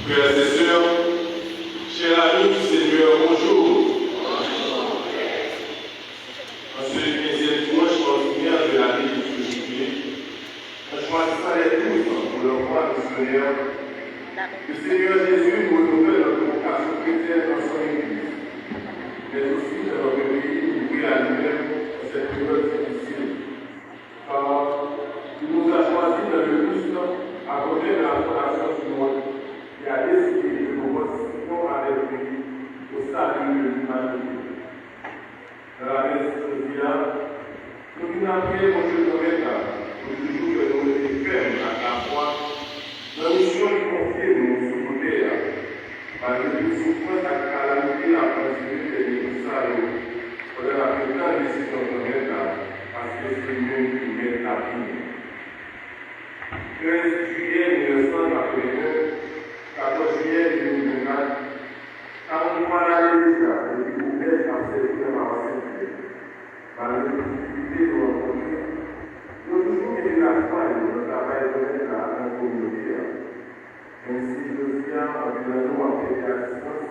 Frères et sœurs, chers amis du Seigneur, bonjour. En ce 15e dimanche ordinaire de l'année liturgique, on choisissant les tous pour le roi missionnaire. Le Seigneur Jésus nous renouvelle notre vocation chrétienne dans son Église, mais aussi dans notre pays ouvrir à lui-même dans cette période difficile. Car il nous a choisis dans le Christ à côté de la fondation du monde et a décidé que nous participions avec lui au salut de l'humanité. Dans la messe d'hier, nous nous prié mon Dieu de Métal pour toujours que nous étions fermes à la foi. La mission qui confie nous sous côté, malgré toute souffrance et calamité, a continué de nous saluer. Pour la première décision de Métal, parce que c'est nous qui mettons la vie. 13 juillet 1989, 14 juillet 2024, quand on voit la liste, et puis vous êtes à cette préparation, malgré les difficultés de rencontrer, nous avons toujours mis la faille de notre travail de la communauté. Ainsi, le sien, en nous appeler à distance,